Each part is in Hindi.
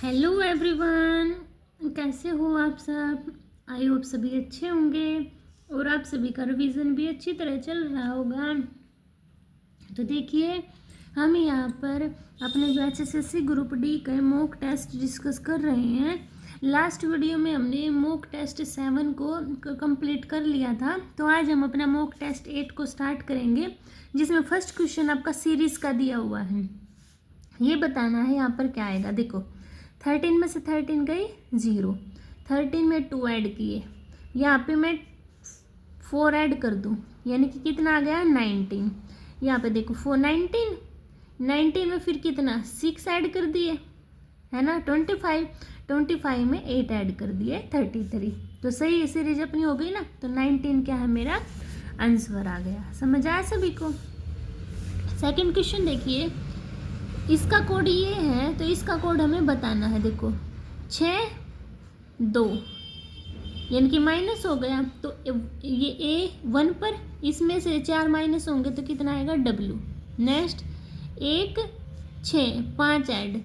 हेलो एवरीवन, कैसे हो आप सब। आई होप सभी अच्छे होंगे और आप सभी का रिवीजन भी अच्छी तरह चल रहा होगा। तो देखिए, हम यहाँ पर अपने जो एचएसएससी ग्रुप डी के मॉक टेस्ट डिस्कस कर रहे हैं। लास्ट वीडियो में हमने मॉक टेस्ट 7 को कंप्लीट कर लिया था। तो आज हम अपना मॉक टेस्ट 8 को स्टार्ट करेंगे, जिसमें फर्स्ट क्वेश्चन आपका सीरीज का दिया हुआ है। ये बताना है यहाँ पर क्या आएगा। देखो, 13 में से 13 गई 0, 13 में 2 ऐड किए, यहाँ पे मैं 4 ऐड कर दूँ, यानी कि कितना आ गया 19। यहाँ पे देखो 4 19 में फिर कितना 6 ऐड कर दिए, है ना 25 में 8 ऐड कर दिए 33। तो सही सीरीज अपनी हो गई ना। तो 19 क्या है मेरा आंसर आ गया। समझ आया सभी को। सेकंड क्वेश्चन देखिए, इसका कोड ये है तो इसका कोड हमें बताना है। देखो 6 2 यानी कि माइनस हो गया, तो ये ए 1 पर, इसमें से 4 माइनस होंगे तो कितना आएगा W। नेक्स्ट 1 6 5 ऐड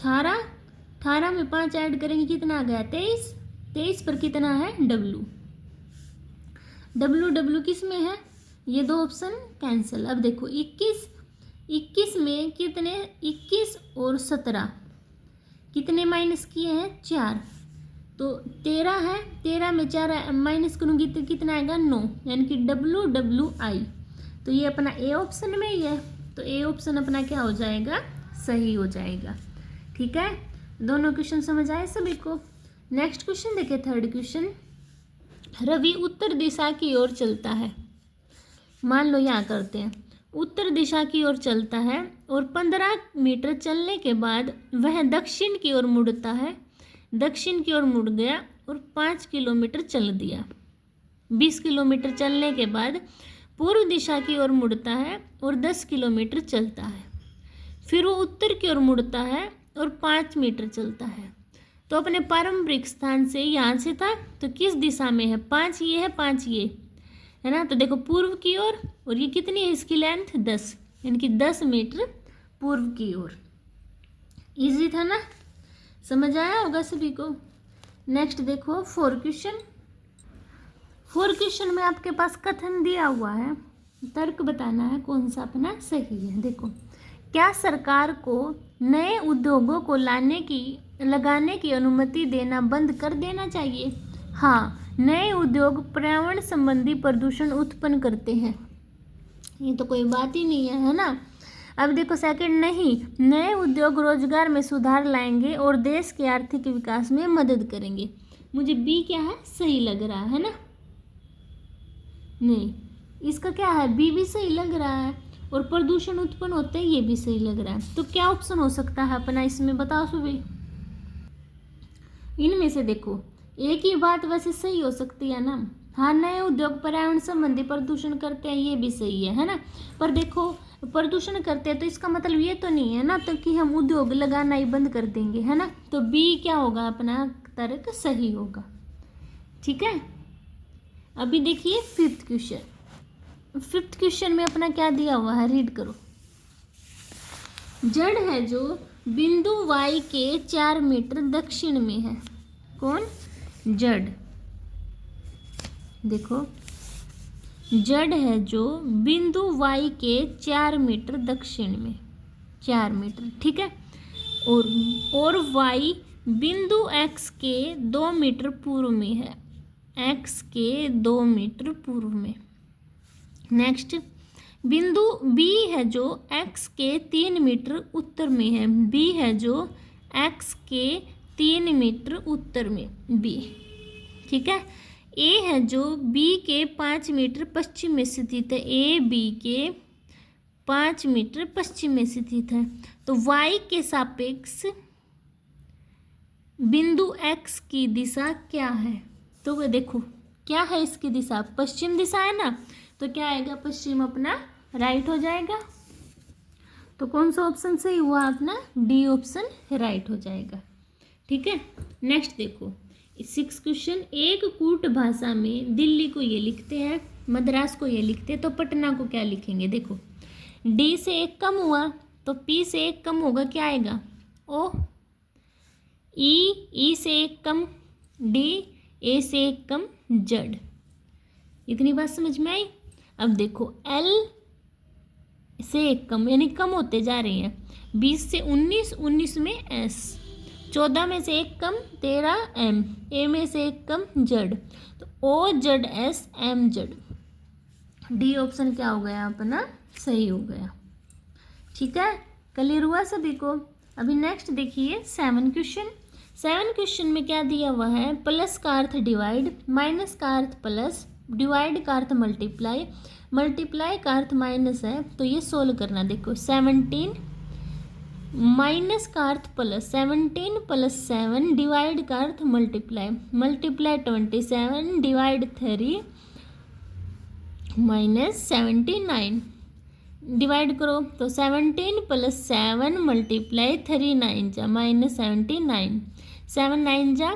18 में 5 ऐड करेंगे कितना आ गया 23 पर कितना है W किस में है, ये दो ऑप्शन कैंसिल। अब देखो 21 में कितने 21 और 17 कितने माइनस किए हैं 4, तो 13 है, 13 में 4 माइनस करूँगी तो कितना आएगा 9, यानी कि WI। तो ये अपना ए ऑप्शन में ही है, तो ए ऑप्शन अपना क्या हो जाएगा सही हो जाएगा। ठीक है, दोनों क्वेश्चन समझ आए सभी को। नेक्स्ट क्वेश्चन देखिए, थर्ड क्वेश्चन, रवि उत्तर दिशा की ओर चलता है। मान लो यहाँ करते हैं, उत्तर दिशा की ओर चलता है और 15 मीटर चलने के बाद वह दक्षिण की ओर मुड़ता है। दक्षिण की ओर मुड़ गया और 5 किलोमीटर चल दिया। 20 किलोमीटर चलने के बाद पूर्व दिशा की ओर मुड़ता है और 10 किलोमीटर चलता है। फिर वो उत्तर की ओर मुड़ता है और 5 मीटर चलता है। तो अपने पारंपरिक स्थान से यहाँ से था तो किस दिशा में है, 5 ये है 5 ये है ना। तो देखो पूर्व की ओर, और ये कितनी है इसकी लेंथ 10, यानी कि 10 मीटर पूर्व की ओर। इजी था ना, समझ आया होगा सभी को। नेक्स्ट देखो फोर्थ क्वेश्चन में आपके पास कथन दिया हुआ है, तर्क बताना है कौन सा अपना सही है। देखो, क्या सरकार को नए उद्योगों को लगाने की अनुमति देना बंद कर देना चाहिए। हाँ, नए उद्योग पर्यावरण संबंधी प्रदूषण उत्पन्न करते हैं, ये तो कोई बात ही नहीं है ना। अब देखो सेकंड, नहीं, नए उद्योग रोजगार में सुधार लाएंगे और देश के आर्थिक विकास में मदद करेंगे। मुझे बी क्या है सही लग रहा है ना, नहीं इसका क्या है बी भी सही लग रहा है, और प्रदूषण उत्पन्न होते हैं ये भी सही लग रहा है। तो क्या ऑप्शन हो सकता है अपना इसमें, बताओ सभी। इनमें से देखो एक ही बात वैसे सही हो सकती है ना। हाँ, नए उद्योग पर्यावरण संबंधी प्रदूषण करते हैं ये भी सही है ना। पर देखो प्रदूषण करते हैं तो इसका मतलब ये तो नहीं है ना तो कि हम उद्योग लगाना ही बंद कर देंगे, है ना। तो बी क्या होगा अपना तर्क सही होगा। ठीक है, अभी देखिए फिफ्थ क्वेश्चन में अपना क्या दिया हुआ है, रीड करो। जड़ है जो बिंदु Y के 4 मीटर दक्षिण में है। कौन, जड़। देखो, जड़ है जो बिंदु Y के 4 मीटर दक्षिण में, 4 मीटर, ठीक है। और Y बिंदु X के 2 मीटर पूर्व में है, X के 2 मीटर पूर्व में। नेक्स्ट, बिंदु B है जो X के 3 मीटर उत्तर में है, B है जो X के 3 मीटर उत्तर में, B, ठीक है। A है जो B के 5 मीटर पश्चिम में स्थित है, A B के 5 मीटर पश्चिम में स्थित है। तो Y के सापेक्ष बिंदु X की दिशा क्या है। तो देखो क्या है इसकी दिशा, पश्चिम दिशा है ना, तो क्या आएगा पश्चिम अपना राइट हो जाएगा। तो कौन सा ऑप्शन सही हुआ अपना, डी ऑप्शन राइट हो जाएगा। ठीक है, नेक्स्ट देखो 6 क्वेश्चन, एक कूट भाषा में दिल्ली को ये लिखते हैं, मद्रास को ये लिखते हैं, तो पटना को क्या लिखेंगे। देखो डी से 1 कम हुआ तो पी से 1 कम होगा, क्या आएगा ओ, ई से एक कम डी, ए से एक कम जेड। इतनी बात समझ में आई। अब देखो एल से एक कम यानी कम होते जा रहे हैं, 20 से 19, 19 में एस, 14 में से एक कम 13 एम, ए में से एक कम जेड, तो O Z S M Z. D option क्या हो गया अपना, सही हो गया। ठीक है, क्लियर हुआ सभी को। अभी नेक्स्ट देखिए 7 क्वेश्चन। 7 क्वेश्चन में क्या दिया हुआ है, प्लस का अर्थ डिवाइड, माइनस का अर्थ प्लस, डिवाइड का अर्थ मल्टीप्लाई, मल्टीप्लाई का अर्थ माइनस है, तो ये सोल्व करना। देखो 17 माइनस का अर्थ प्लस, 17 प्लस 7 डिवाइड का अर्थ multiply, multiply 27 divide 3 minus 79, divide करो तो 17 प्लस 7 मल्टीप्लाई 3 9 जा माइनस 79, 7 9 जा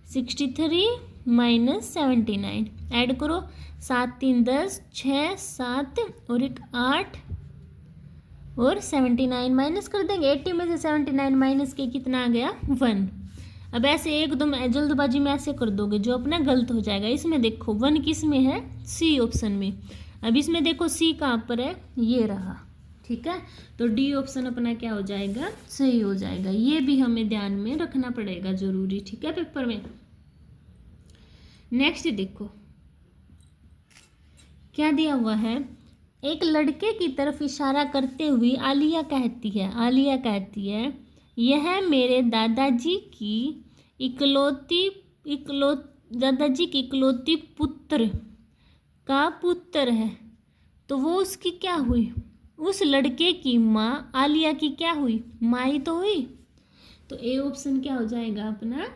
63 माइनस 79, ऐड करो 7 3 10, 6 7 और एक 8 और 79 माइनस कर देंगे। 80 में से 79 माइनस के कितना आ गया, 1। अब ऐसे एकदम जल्दबाजी में ऐसे कर दोगे जो अपना गलत हो जाएगा। इसमें देखो 1 किस में है, सी ऑप्शन में। अब इसमें देखो सी कहाँ पर है, ये रहा। ठीक है, तो डी ऑप्शन अपना क्या हो जाएगा, सही हो जाएगा। ये भी हमें ध्यान में रखना पड़ेगा जरूरी। ठीक है, पेपर में। नेक्स्ट देखो क्या दिया हुआ है, एक लड़के की तरफ इशारा करते हुए आलिया कहती है यह मेरे दादाजी की इकलौती पुत्र का पुत्र है। तो वो उसकी क्या हुई, उस लड़के की माँ आलिया की क्या हुई, माँ ही तो हुई। तो ए ऑप्शन क्या हो जाएगा अपना,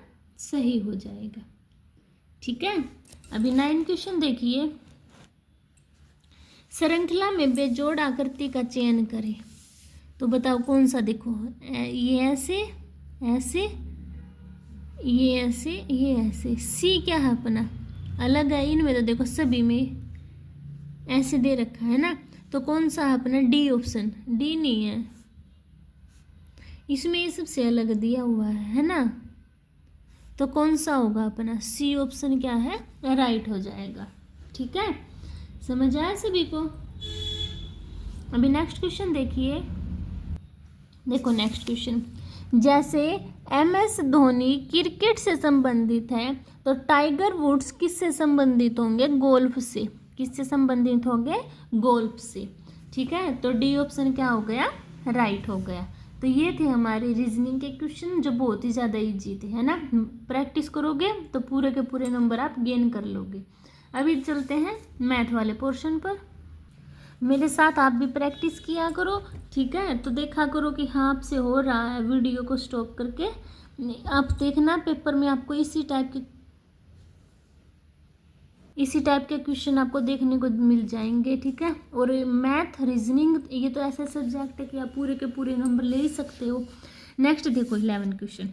सही हो जाएगा। ठीक है, अभी 9 क्वेश्चन देखिए। श्रृंखला में बेजोड़ आकृति का चयन करें, तो बताओ कौन सा। देखो ये ऐसे ऐसे, ये ऐसे, ये ऐसे। सी क्या है अपना, अलग है। इनमें तो देखो सभी में ऐसे दे रखा है ना, तो कौन सा है अपना, डी ऑप्शन। डी नहीं है, इसमें ये सबसे अलग दिया हुआ है ना, तो कौन सा होगा अपना, सी ऑप्शन क्या है, राइट हो जाएगा। ठीक है, समझ आया सभी को। अभी नेक्स्ट क्वेश्चन देखिए। देखो नेक्स्ट क्वेश्चन, जैसे MS धोनी क्रिकेट से संबंधित है, तो टाइगर वुड्स किससे संबंधित होंगे, गोल्फ से। किससे संबंधित होंगे, गोल्फ से। ठीक है, तो डी ऑप्शन क्या हो गया, राइट हो गया। तो ये थे हमारे रीजनिंग के क्वेश्चन जो बहुत ही ज़्यादा इजी थे, है ना। प्रैक्टिस करोगे तो पूरे के पूरे नंबर आप गेन कर लोगे। अभी चलते हैं मैथ वाले पोर्शन पर। मेरे साथ आप भी प्रैक्टिस किया करो। ठीक है, तो देखा करो कि हाँ आपसे हो रहा है। वीडियो को स्टॉप करके आप देखना, पेपर में आपको इसी टाइप के क्वेश्चन आपको देखने को मिल जाएंगे। ठीक है, और मैथ रीजनिंग ये तो ऐसा सब्जेक्ट है कि आप पूरे के पूरे नंबर ले ही सकते हो। नेक्स्ट देखो 11 क्वेश्चन।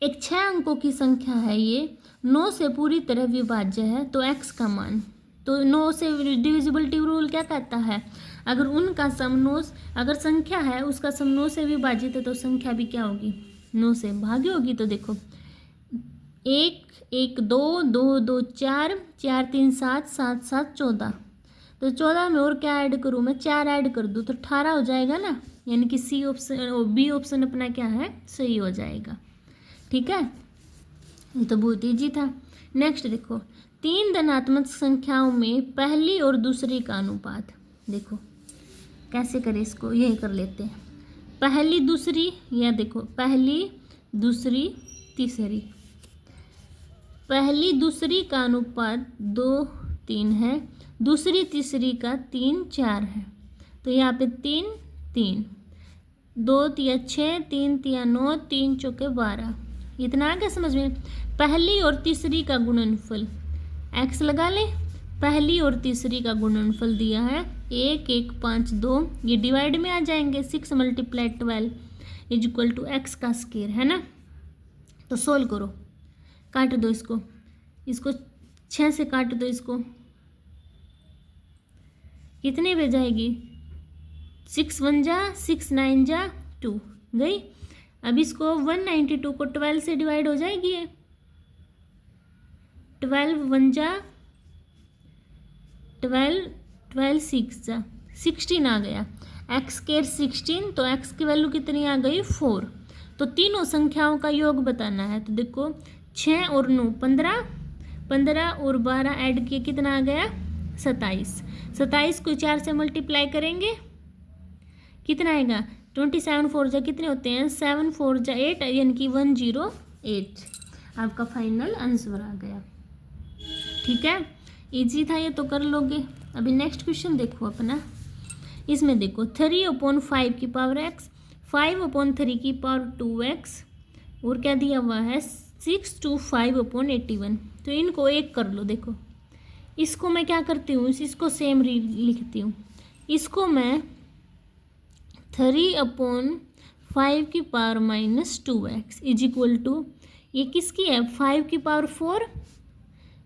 एक 6 अंकों की संख्या है, ये 9 से पूरी तरह विभाज्य है, तो x का मान। तो 9 से डिविजिबिलिटी रूल क्या कहता है, अगर उनका सम 9, अगर संख्या है उसका सम 9 से विभाजित है, तो संख्या भी क्या होगी, 9 से भागी होगी। तो देखो 1 1 2 2 2 4 4 3 7 7 7 14, तो 14 में और क्या ऐड करूँ मैं, 4 ऐड कर दूँ तो 18 हो जाएगा ना, यानी कि सी ऑप्शन, बी ऑप्शन अपना क्या है, सही हो जाएगा। ठीक है, ये तो बहुत ईजी था। नेक्स्ट देखो 3 धनात्मक संख्याओं में पहली और दूसरी का अनुपात। देखो कैसे करें इसको, यही कर लेते हैं। पहली दूसरी, या देखो पहली दूसरी तीसरी, पहली दूसरी का अनुपात 2 3 है, दूसरी तीसरी का 3 4 है। तो यहाँ पे 3 3, 2 तिया 6, 3 तिया 9, 3 चौके 12। इतना आ गया समझ में। पहली और तीसरी का गुणनफल x लगा ले, पहली और तीसरी का गुणनफल दिया है 1 1 5 2, ये डिवाइड में आ जाएंगे। 6 × 12 इज इक्वल टू x का स्क्वायर, है ना। तो सोल्व करो, काट दो इसको, 6 से काट दो इसको, कितने पे जाएगी, 6 1 जा 6 9 जा 2 गई। अब इसको 192 को 12 से डिवाइड हो जाएगी ये, 12 1 जा 12, 12 6 जा 16 आ गया। एक्स स्क्वायर 16, तो एक्स की वैल्यू कितनी आ गई 4। तो तीनों संख्याओं का योग बताना है। तो देखो 6 और 9 15, 15 और 12 ऐड किए कितना आ गया 27। 27 को 4 से मल्टीप्लाई करेंगे कितना आएगा 27 4 जा कितने होते हैं 7 4 जा 8, यानी कि 108 आपका फाइनल आंसर आ गया। ठीक है, इजी था ये तो कर लोगे। अभी नेक्स्ट क्वेश्चन देखो अपना। इसमें देखो 3/5 की पावर x, 5/3 की पावर 2x, और क्या दिया हुआ है 6 to 5/81। तो इनको एक कर लो। देखो इसको मैं क्या करती हूँ, इसको सेम लिखती हूँ। इसको मैं 3/5 की power -2x is equal to, ये किसकी है 5 की पावर 4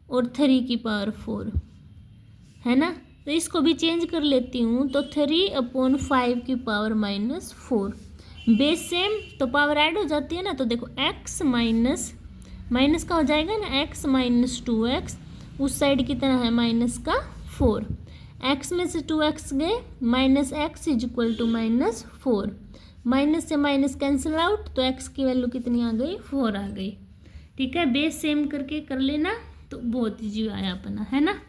और 3 की पावर 4 है ना। तो इसको भी चेंज कर लेती हूँ। तो 3/5 की पावर -4, बेस सेम तो पावर ऐड हो जाती है ना। तो देखो x माइनस का हो जाएगा ना, x - 2x, उस साइड कितना है माइनस का 4, x में से 2x गए -x is equal to -4, minus से माइनस कैंसिल आउट, तो x की वैल्यू कितनी आ गई 4 आ गई। ठीक है, बेस सेम करके कर लेना, तो बहुत ईजी आया अपना, है ना।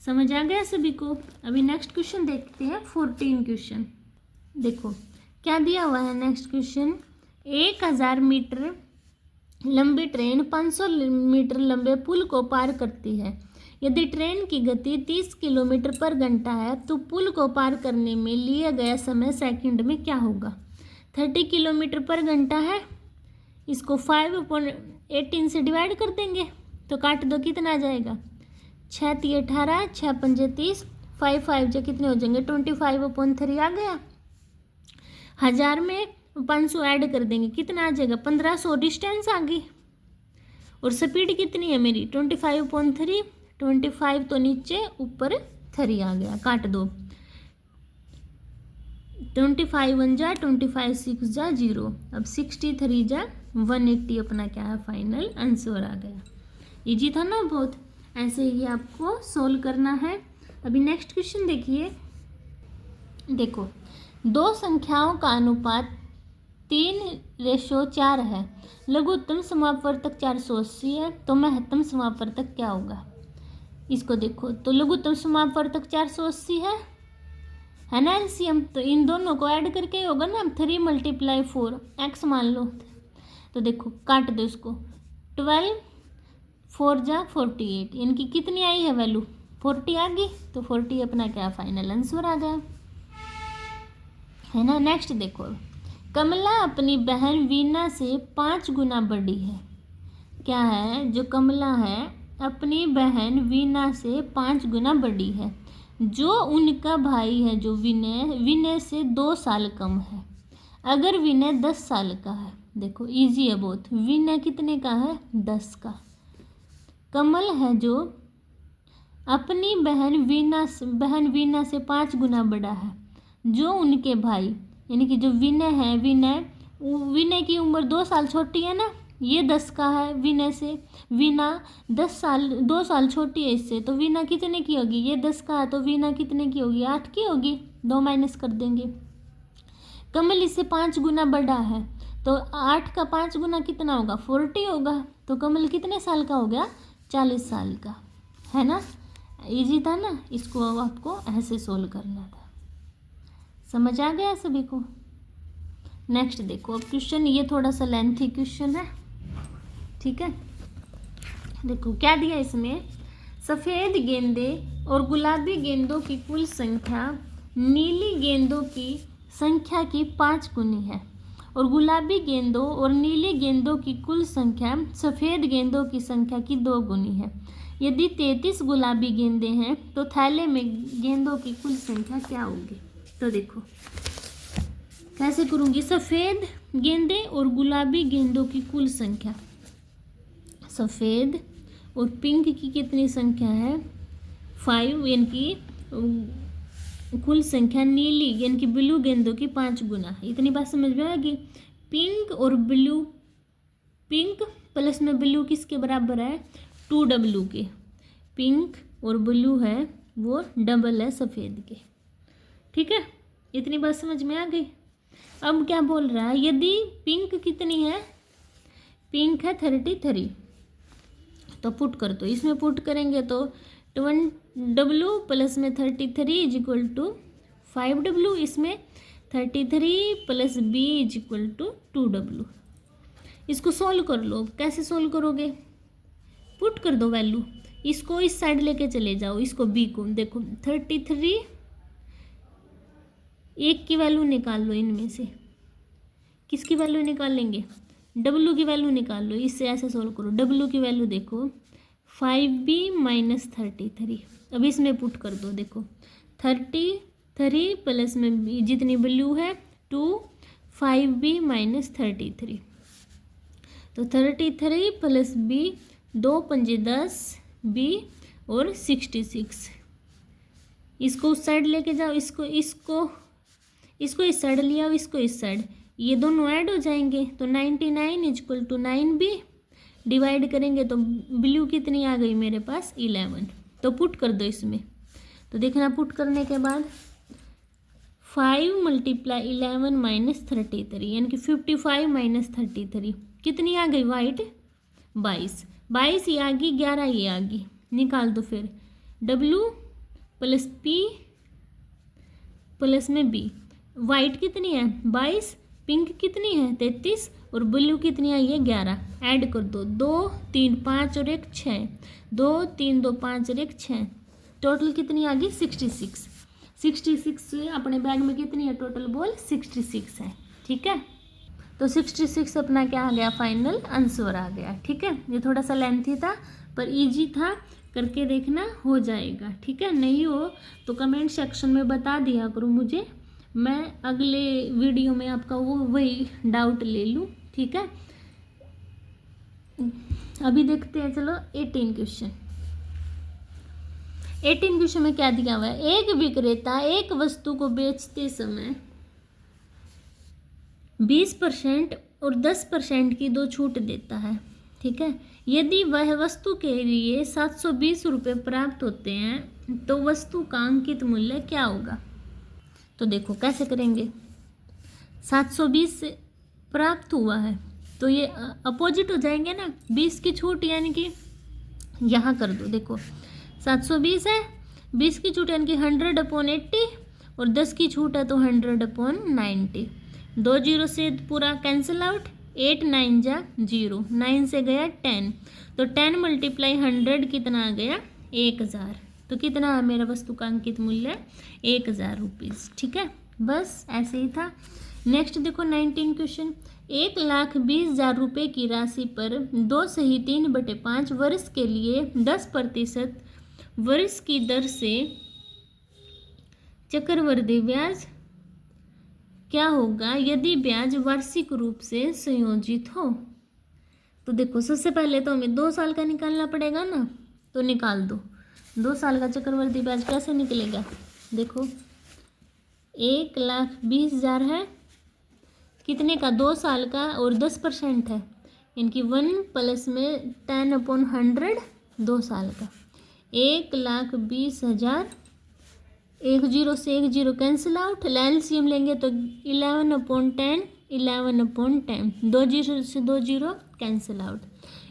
समझ आ गया सभी को। अभी नेक्स्ट क्वेश्चन देखते हैं 14 क्वेश्चन। देखो क्या दिया हुआ है नेक्स्ट क्वेश्चन। 1000 मीटर लंबी ट्रेन 500 मीटर लंबे पुल को पार करती है। यदि ट्रेन की गति 30 किलोमीटर पर घंटा है तो पुल को पार करने में लिया गया समय सेकंड में क्या होगा। 30 किलोमीटर पर घंटा है, इसको 5/18 से डिवाइड कर देंगे, तो काट दो कितना आ जाएगा 6 × 18, 6 × 5 30, 5 5 जो कितने हो जाएंगे 25/3 आ गया। 1000 में 500 ऐड कर देंगे कितना आ जाएगा 1500, डिस्टेंस आ गई। और स्पीड कितनी है मेरी 25/3, 25 तो नीचे ऊपर 3 आ गया, काट दो। 25 1 जा 25 6 जा 0, अब 63 जा 180 अपना क्या है फाइनल आंसर आ गया। इजी था ना बहुत। ऐसे ही आपको सोल्व करना है। अभी नेक्स्ट क्वेश्चन देखिए। देखो दो संख्याओं का अनुपात 3:4 है। लघुत्तम समापवर्तक 480 है, तो महत्तम समापवर्तक क्या होगा। इसको देखो, तो लघुत्तम समापवर्तक 480 है ना एलसीएम, तो इन दोनों को ऐड करके होगा ना 3 × 4 x मान लो। तो देखो काट दो इसको, 12 4 जा 48, इनकी कितनी आई है वैल्यू 40 आ गई, तो 40 अपना क्या फाइनल आंसर आ गया, है ना। नेक्स्ट देखो, कमला अपनी बहन वीना से 5 गुना बड़ी है। क्या है, जो कमला है अपनी बहन वीना से 5 गुना बड़ी है। जो उनका भाई है जो विनय से 2 साल कम है। अगर विनय 10 साल का है, देखो इजी है बहुत, विनय कितने का है 10 का। कमल है जो अपनी बहन वीना से 5 गुना बड़ा है। जो उनके भाई यानी कि जो विनय है, विनय की उम्र 2 साल छोटी है ना, ये 10 का है विनय से। वीना 2 साल छोटी है इससे, तो वीना कितने की होगी, ये 10 का है तो वीना कितने की होगी 8 की होगी, 2 माइनस कर देंगे। कमल इससे 5 गुना बड़ा है, तो 8 का 5 गुना कितना होगा 40 होगा, तो कमल कितने साल का हो गया 40 साल का, है ना। इजी था ना, इसको आपको ऐसे सोल्व करना था। समझ आ गया सभी को। नेक्स्ट देखो अब क्वेश्चन, ये थोड़ा सा लेंथी क्वेश्चन है, ठीक है। देखो क्या दिया इसमें, सफ़ेद गेंदे और गुलाबी गेंदों की कुल संख्या नीली गेंदों की संख्या की 5 गुनी है, और गुलाबी गेंदों और नीली गेंदों की कुल संख्या सफ़ेद गेंदों की संख्या की 2 गुनी है। यदि 33 गुलाबी गेंदें हैं तो थैले में गेंदों की कुल संख्या क्या होगी। तो देखो कैसे करूँगी, सफ़ेद गेंदे और गुलाबी गेंदों की कुल संख्या, सफ़ेद और पिंक की कितनी संख्या है 5, यानी कि कुल संख्या नीली यानी कि ब्लू गेंदों की 5 गुना है। इतनी बात समझ में आएगी। पिंक और ब्लू, पिंक प्लस में ब्लू किसके बराबर है, 2W के। पिंक और ब्लू है वो डबल है सफ़ेद के। ठीक है, इतनी बात समझ में आ गई। अब क्या बोल रहा है, यदि पिंक कितनी है, पिंक है 33, तो पुट कर दो। इसमें पुट करेंगे तो 1W प्लस में 33 इज इक्वल टू 5W। इसमें 33 plus B is equal to 2W। इसको सोल्व कर लो। कैसे सोल्व करोगे, पुट कर दो वैल्यू। इसको इस साइड लेके चले जाओ, इसको B को। देखो 33, एक की वैल्यू निकाल लो, इनमें से किसकी वैल्यू निकालेंगे, W की वैल्यू निकाल लो। इससे ऐसे सोल्व करो। W की वैल्यू देखो 5B माइनस 33। अब इसमें पुट कर दो। देखो 33 प्लस में B जितनी वैल्यू है 2, 5B माइनस 33। तो 33 प्लस B, 2 पंजे 10, B और 66। इसको उस साइड लेके जाओ, इसको इस साइड ले आओ, इसको इस साइड, ये दोनों ऐड हो जाएंगे। तो 99 is equal to 9B। Divide करेंगे तो ब्लू कितनी आ गई मेरे पास, 11। तो पुट कर दो इसमें। तो देखना, पुट करने के बाद 5 × 11 माइनस 33, यानी कि 55 माइनस 33 कितनी आ गई, वाइट 22 ये आ गई, 11 ये आ गई। निकाल दो फिर। W प्लस P प्लस में B। वाइट कितनी है 22, पिंक कितनी है 33 और ब्लू कितनी आई है 11। ऐड कर दो, 2 3 5 और 1 6, 2 3 2 5 और 1 6, टोटल कितनी आ गई 66। 66 अपने बैग में कितनी है टोटल बॉल, 66 है। ठीक है, तो 66 अपना क्या आ गया, फाइनल आंसर आ गया। ठीक है, ये थोड़ा सा लेंथी था पर इजी था, करके देखना हो जाएगा। ठीक है, नहीं हो तो कमेंट सेक्शन में बता दिया करो मुझे, मैं अगले वीडियो में आपका वही डाउट ले लूँ। ठीक है, अभी देखते हैं, चलो 18 क्वेश्चन। 18 क्वेश्चन में क्या दिया हुआ है, एक विक्रेता एक वस्तु को बेचते समय 20% और 10% की दो छूट देता है। ठीक है, यदि वह वस्तु के लिए 720 रुपये प्राप्त होते हैं तो वस्तु का अंकित मूल्य क्या होगा। तो देखो कैसे करेंगे, 720 प्राप्त हुआ है तो ये अपोजिट हो जाएंगे ना, 20 की छूट यानी कि यहाँ कर दो। देखो 720 है, 20 की छूट यानी कि 100/80 और 10 की छूट है तो 100/90। 2 0 से पूरा कैंसिल आउट, 8 9 जा 0, 9 से गया 10, तो 10 × 100 कितना आ गया 1000। तो कितना है मेरा वस्तु का अंकित मूल्य 1000 रुपीज़। ठीक है, बस ऐसे ही था। नेक्स्ट देखो 19 क्वेश्चन, 1,20,000 रुपये की राशि पर 2 सही 3/5 वर्ष के लिए 10% वर्ष की दर से चक्रवृद्धि ब्याज क्या होगा यदि ब्याज वार्षिक रूप से संयोजित हो। तो देखो सबसे पहले तो हमें 2 साल का निकालना पड़ेगा ना, तो निकाल दो। 2 साल का चक्रवृद्धि ब्याज कैसे निकलेगा, देखो 1,20,000 है, कितने का 2 साल का और 10% है, इनकी 1 प्लस में 10/100 2 साल का, 1,20,000। 1 0 से 1 0 कैंसिल आउट, एलसीएम लेंगे तो 11/10 11/10, 2 0 से 2 0 कैंसिल आउट,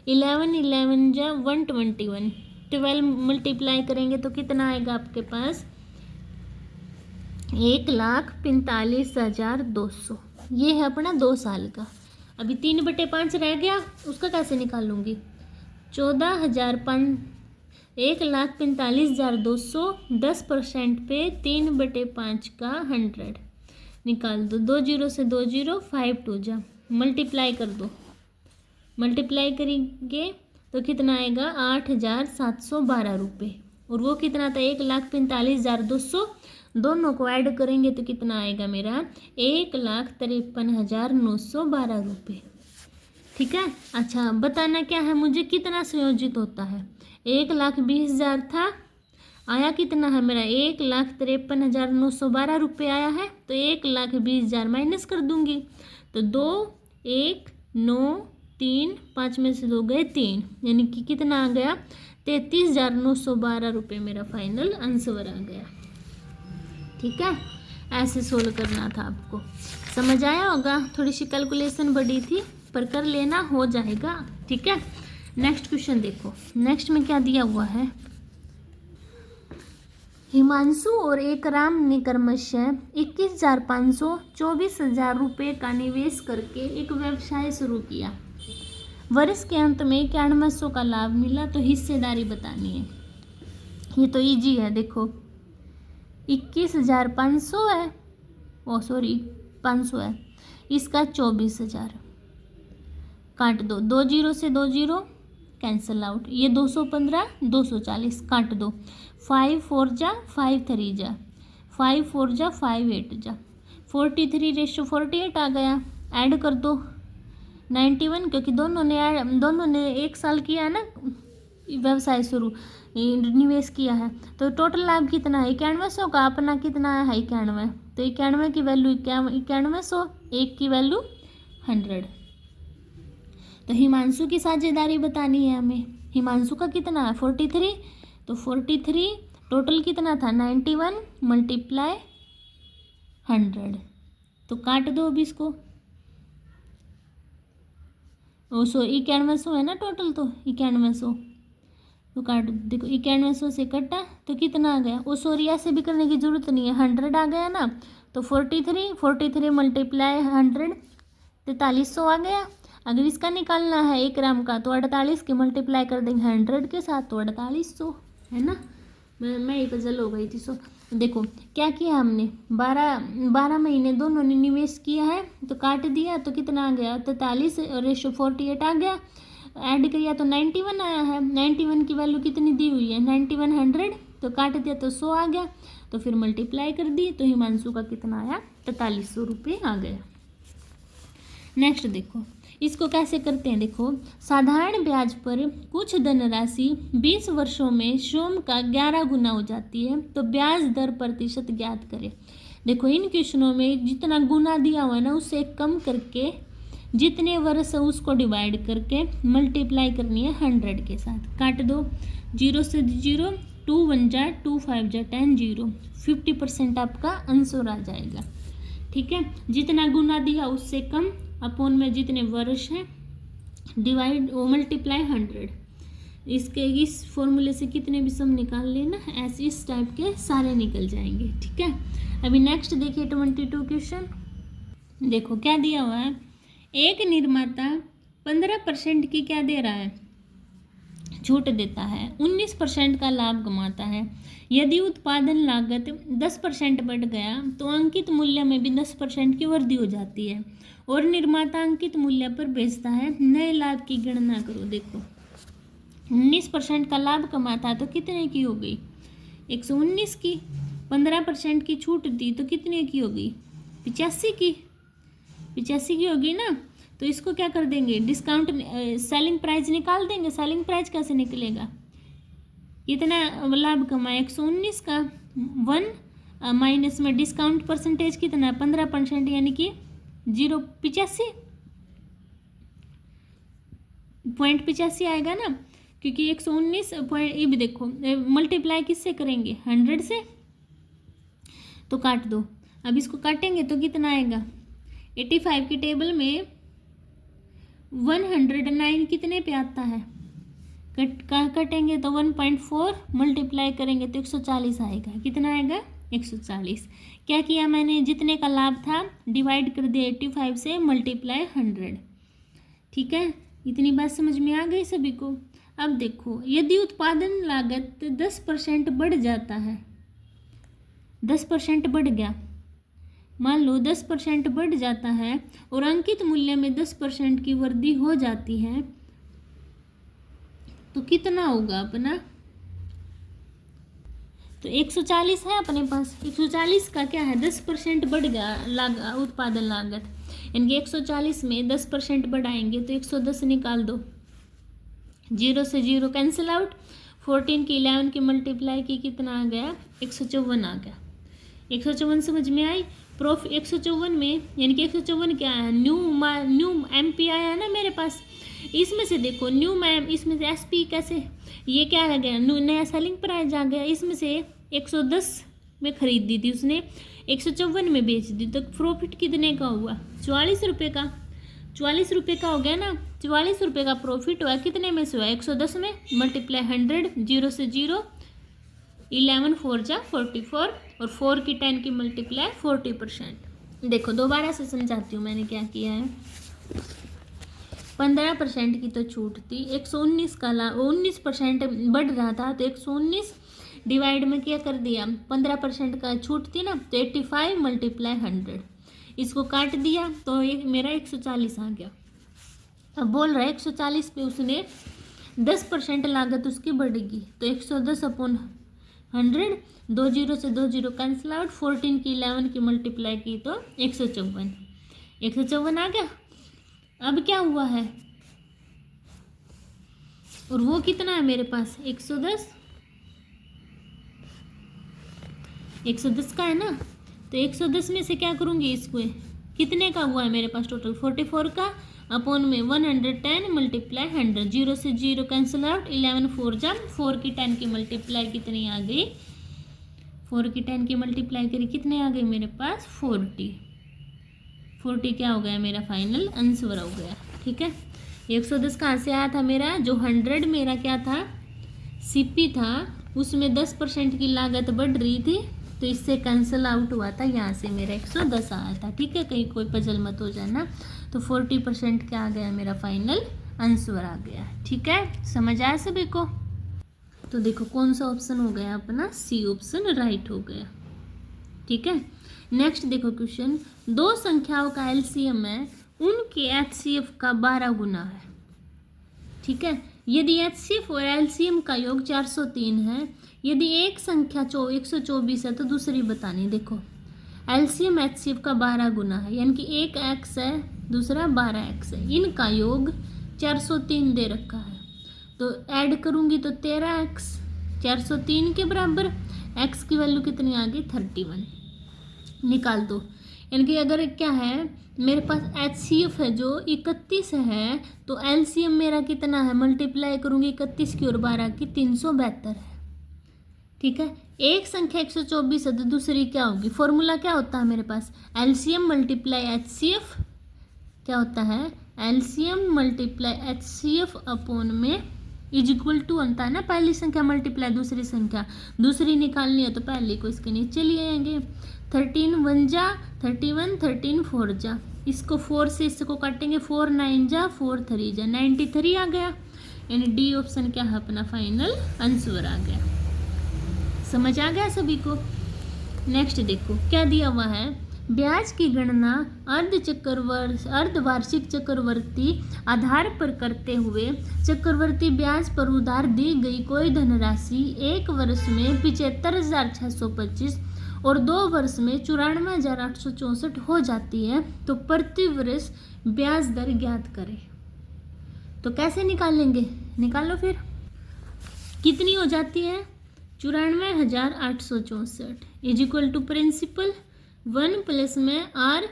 11 11 जा 121, 12 मल्टीप्लाई करेंगे तो कितना आएगा आपके पास 1,45,200। ये है अपना 2 साल का। अभी 3/5 रह गया, उसका कैसे निकालूंगी, 1,45,200 10% पे 3/5 का 100 निकाल दो। 2 0 से 2 0, 5 2 जा, मल्टीप्लाई कर दो। मल्टीप्लाई करेंगे तो कितना आएगा 8,712 रुपये, और वो कितना था 1,45,200, दोनों को ऐड करेंगे तो कितना आएगा मेरा 1,53,912 रुपये। ठीक है, अच्छा बताना क्या है मुझे, कितना संयोजित होता है। 1,20,000 था, आया कितना है मेरा 1,53,912 रुपये आया है, तो 1,20,000 माइनस कर दूंगी तो 2 1 9 3, 5 में से 2 गए 3, यानी कि कितना आ गया 33,912 रुपये मेरा फाइनल आंसर आ गया। ठीक है, ऐसे सोल्व करना था आपको। समझ आया होगा, थोड़ी सी कैलकुलेशन बड़ी थी पर कर लेना, हो जाएगा। ठीक है, नेक्स्ट क्वेश्चन देखो। नेक्स्ट में क्या दिया हुआ है, हिमांशु और एक राम ने क्रमशः 21,500 24,000 रुपये का निवेश करके एक व्यवसाय शुरू किया। वर्ष के अंत में 9100 का लाभ मिला, तो हिस्सेदारी बतानी है। ये तो इजी है, देखो 21,500 है, ओ सॉरी 500 है, इसका 24,000 काट दो, 2 जीरो से 2 जीरो कैंसिल आउट, ये 215 240 काट दो, 5 4 जा 5 3 जा 5 4 जा 5 8 जा 43:48 आ गया। ऐड कर दो 91, क्योंकि दोनों ने एक साल किया है ना व्यवसाय शुरू, निवेश किया है, तो टोटल लाभ कितना है 9100 का, अपना कितना है 91, तो 91 की वैल्यू 9100, एक की वैल्यू 100। तो हिमांशु की साझेदारी बतानी है हमें। हिमांशु का कितना है 43, तो 43 टोटल कितना था 91 मल्टीप्लाई 100, तो काट दो अब इसको। ओ सो 9100 है ना टोटल, तो 9100 तो काट देखो, 9100 से कटा तो कितना आ गया, ओ सॉरी ऐसे भी करने की जरूरत नहीं है, 100 आ गया ना, तो 43 मल्टीप्लाई 100 4300 आ गया। अगर इसका निकालना है 1 ग्राम का, तो 48 की मल्टीप्लाई कर देंगे 100 के साथ, तो 4800 है ना। मैं एक पजल हो गई थी। सो देखो क्या किया हमने, 12 महीने दोनों ने निवेश किया है, तो काट दिया तो कितना आ गया 43:48 आ गया। ऐड किया तो 91 आया है, 91 की वैल्यू कितनी दी हुई है 91 100, तो काट दिया तो 100 आ गया, तो फिर मल्टीप्लाई कर दी, तो हिमांशु का कितना आया 4300 रुपये आ गया। नेक्स्ट देखो इसको कैसे करते हैं, देखो साधारण ब्याज पर कुछ धनराशि 20 वर्षों में स्वयं का 11 गुना हो जाती है, तो ब्याज दर प्रतिशत ज्ञात करें। देखो इन क्वेश्चनों में जितना गुना दिया हुआ है ना, उससे कम करके जितने वर्ष है उसको डिवाइड करके मल्टीप्लाई करनी है 100 के साथ। काट दो, 0 से 0, 2 1 जा 2 5 जा 10 0, 50% आपका आंसर आ जाएगा। ठीक है, जितना गुना दिया उससे कम, अपॉन में जितने वर्ष हैं, डिवाइड मल्टीप्लाई 100। इसके इस फॉर्मूले से कितने भी सम निकाल लेना, ऐसे इस टाइप के सारे निकल जाएंगे। ठीक है, अभी नेक्स्ट देखिए 22 क्वेश्चन। देखो क्या दिया हुआ है, एक निर्माता 15% की क्या दे रहा है, छूट देता है, 19% का लाभ कमाता है। यदि उत्पादन लागत 10% बढ़ गया, तो अंकित मूल्य में भी 10% की वृद्धि हो जाती है, और निर्माता अंकित मूल्य पर बेचता है। नए लाभ की गणना करो। देखो 19% का लाभ कमाता तो कितने की हो गई 119 की, 15% की छूट दी तो कितने की हो गई 85 की, 85 की होगी ना। तो इसको क्या कर देंगे, डिस्काउंट सेलिंग प्राइस निकाल देंगे। सेलिंग प्राइस कैसे निकलेगा, कितना लाभ कमाया 119 का, 1 माइनस में डिस्काउंट परसेंटेज कितना 15%, यानी कि 0.85 आएगा ना, क्योंकि 119 पॉइंट, ये भी देखो मल्टीप्लाई किससे करेंगे 100 से, तो काट दो। अब इसको काटेंगे तो कितना आएगा 85 की टेबल में 109 कितने पे आता है, कटेंगे तो 1.4 मल्टीप्लाई करेंगे तो 140 आएगा। कितना आएगा 140। क्या किया मैंने, जितने का लाभ था डिवाइड कर दिया 85 से मल्टीप्लाई 100। ठीक है, इतनी बात समझ में आ गई सभी को। अब देखो यदि उत्पादन लागत 10% बढ़ जाता है, 10% बढ़ गया, मान लो 10% बढ़ जाता है और अंकित मूल्य में 10% की वृद्धि हो जाती है, तो कितना होगा अपना, तो 140 है अपने पास। 140 का क्या है 10% बढ़ गया उत्पादन लागत, यानी 140 में 10% बढ़ाएंगे तो 110 निकाल दो, 0 से 0 कैंसिल आउट, 14 की 11 की मल्टीप्लाई की कितना आ गया 154 आ गया। 154 समझ में आई। प्रॉफिट 154 में यानी कि 154 क्या है, न्यू MP आया है ना मेरे पास। इसमें से देखो न्यू मैम, इसमें से SP कैसे, ये क्या आ गया, नया सेलिंग प्राइस आ गया। इसमें से 110 में खरीद दी थी उसने, 154 में बेच दी, तो प्रॉफिट कितने का हुआ, 44 रुपये का। 44 रुपये का हो गया ना, 44 रुपये का प्रॉफिट हुआ। कितने में से हुआ, 110 में, मल्टीप्लाई 100, 0 से 0, 11 4 जा 44, और 4 की 10 की मल्टीप्लाई 40%। देखो दोबारा से समझाती हूँ मैंने क्या किया है। 15% की तो छूट थी, 119 का 19% बढ़ रहा था, तो 119 डिवाइड में क्या कर दिया, 15% का छूट थी ना, तो 85 मल्टीप्लाई 100, इसको काट दिया तो ये मेरा 140 आ गया। अब बोल रहा है 140 पे उसने 10% लागत उसकी बढ़ेगी, तो 110 अपॉन 100, 2 0 से 2 0 कैंसिल आउट, 14 की 11 की मल्टीप्लाई की तो 154 आ गया। अब क्या हुआ है, और वो कितना है मेरे पास, 110 का है ना, तो 110 में से क्या करूँगी, इसको कितने का हुआ है मेरे पास टोटल, 44 का, अपॉन में 110 मल्टीप्लाई 100, 0 से 0 कैंसिल आउट, 11 4 जा 4 की 10 की मल्टीप्लाई कितनी आ गई, 4 की 10 की मल्टीप्लाई करी कितने आ गई मेरे पास, 40 क्या हो गया मेरा फाइनल आंसर हो गया। ठीक है, 110 कहाँ से आया था मेरा, जो 100 मेरा क्या था, CP था, उसमें 10% की लागत बढ़ रही थी, तो इससे कैंसिल आउट हुआ था, यहाँ से मेरा 110 आया था। ठीक है, कहीं कोई पजल मत हो जाना। तो 40% क्या आ गया मेरा फाइनल आंसर आ गया। ठीक है, समझ आया सभी को। तो देखो कौन सा ऑप्शन हो गया अपना, C ऑप्शन राइट हो गया। ठीक है, नेक्स्ट देखो क्वेश्चन, दो संख्याओं का LCM है, उनके HCF का 12 गुना है। ठीक है, यदि HCF और LCM का योग 403 है, यदि एक संख्या 124 है तो दूसरी बतानी। देखो LCM HCF का 12 गुना है, यानी कि एक x है दूसरा 12x है, इनका योग 403 दे रखा है, तो ऐड करूंगी तो 13x 403 के बराबर, x की वैल्यू कितनी आ गई 31, निकाल दो। यानी कि अगर क्या है मेरे पास HCF है जो 31 है, तो LCM मेरा कितना है, मल्टीप्लाई करूंगी 31 की और 12 की, 372 है। ठीक है, एक संख्या 124 है तो दूसरी क्या होगी, फॉर्मूला क्या होता है मेरे पास, LCM मल्टीप्लाई HCF, क्या होता है LCM मल्टीप्लाई HCF अपॉन में इज इक्वल टू होता है ना, पहली संख्या मल्टीप्लाई दूसरी संख्या, दूसरी निकालनी है तो पहली को इसके नीचे ले आएंगे, 13 1 जा 31, 13 4 जा, इसको 4 से इसको काटेंगे, 4 9 जा 4 3 जा, 93 आ गया। यानी D ऑप्शन क्या है अपना फाइनल आंसर आ गया। समझ आ गया सभी को। नेक्स्ट देखो क्या दिया हुआ है, ब्याज की गणना अर्धवार्षिक चक्रवर्ती आधार पर करते हुए चक्रवर्ती ब्याज पर उधार दी गई कोई धनराशि एक वर्ष में 75,625 और 2 वर्ष में 94,864 हो जाती है, तो प्रति वर्ष ब्याज दर ज्ञात करें। तो कैसे निकालेंगे, निकालो फिर। कितनी हो जाती है 94,864 is equal to principal 1 plus में R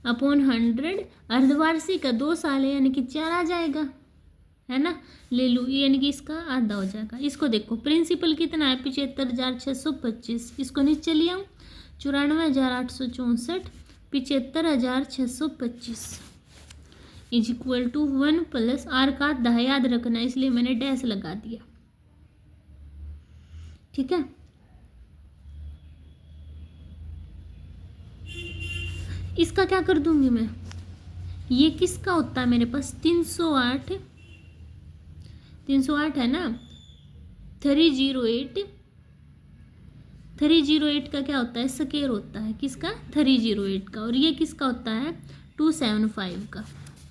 अपॉन 100, अर्धवार्षिक का 2 साल है यानी कि 4 आ जाएगा, है ना, ले लूँ, यानी कि इसका आधा हो जाएगा। इसको देखो प्रिंसिपल कितना है 75,625, इसको नीचे ले आऊँ, 94,864 75,625 is equal to 1 plus R का आधा याद रखना, इसलिए मैंने डैश लगा दिया। ठीक है, इसका क्या कर दूंगी मैं, ये किसका होता है मेरे पास 308 है ना, 308 का क्या होता है, स्केयर होता है, किसका 308 का, और ये किसका होता है 275 का।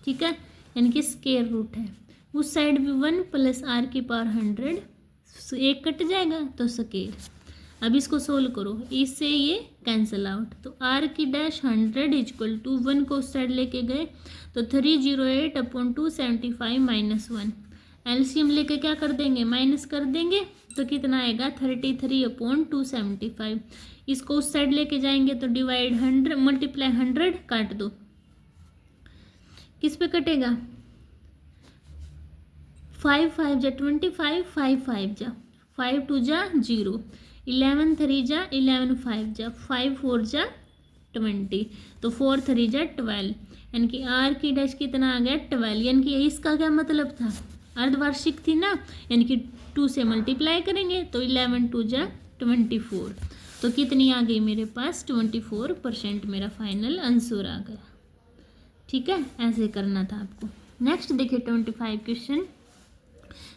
ठीक है, यानी कि स्केयर रूट है, उस साइड भी 1 प्लस R की पावर 100, एक कट जाएगा तो स्केयर। अब इसको सोल्व करो, इससे ये कैंसिल आउट, तो R की डैश 100 इक्वल टू 1 को उस साइड लेके गए तो 308 अपॉन 275 माइनस 1, एलसीएम लेके क्या कर देंगे माइनस कर देंगे, तो कितना आएगा 33/275। इसको उस साइड लेके जाएंगे तो डिवाइड 100 मल्टीप्लाई 100 काट दो, किस पे कटेगा 5 5 जा 25, 5 5 जा 5 2 जा 0, 11 3 जा 11 5 जा 5 4 जा 20, तो 4 3 जा 12, यानी कि आर की डैश कितना आ गया 12। यानी कि इसका क्या मतलब था, अर्धवार्षिक थी ना, यानी कि 2 से मल्टीप्लाई करेंगे तो 11 2 जा 24, तो कितनी आ गई मेरे पास 24% मेरा फाइनल आंसर आ गया। ठीक है, ऐसे करना था आपको। नेक्स्ट देखिए 25 क्वेश्चन।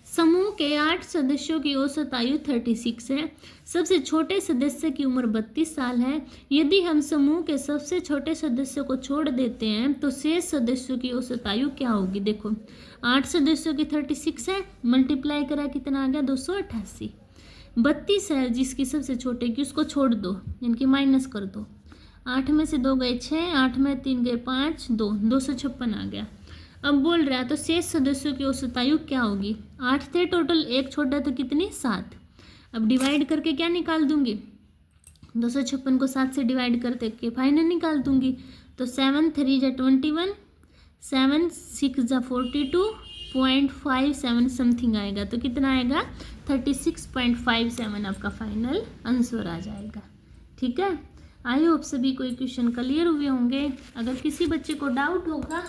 समूह के 8 सदस्यों की औसत आयु 36 है। सबसे छोटे सदस्य की उम्र 32 साल है। यदि हम समूह के सबसे छोटे सदस्य को छोड़ देते हैं तो शेष सदस्यों की औसत आयु क्या होगी। देखो 8 सदस्यों की 36 है, मल्टीप्लाई करा कितना आ गया 288। 32 है जिसकी सबसे छोटे की, उसको छोड़ दो यानी कि माइनस कर दो। 8 में से 2 गए 6, 8 में 3 गए 5, 256 आ गया। अब बोल रहा है तो शेष सदस्यों की औसत आयु क्या होगी। 8 थे टोटल, एक छोटा तो कितनी 7। अब डिवाइड करके क्या निकाल दूंगी, 256 को 7 से डिवाइड करते के फाइनल निकाल दूंगी। तो 7 3 जा 21, 7 6 जा 42.57 समथिंग आएगा, तो कितना आएगा 36.57 आपका फाइनल आंसर आ जाएगा। ठीक है, आई होप सभी को क्वेश्चन क्लियर हुए होंगे। अगर किसी बच्चे को डाउट होगा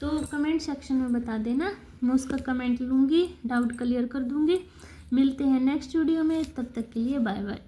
तो कमेंट सेक्शन में बता देना, मैं उसका कमेंट लूँगी, डाउट क्लियर कर दूँगी। मिलते हैं नेक्स्ट वीडियो में, तब तक के लिए बाय बाय।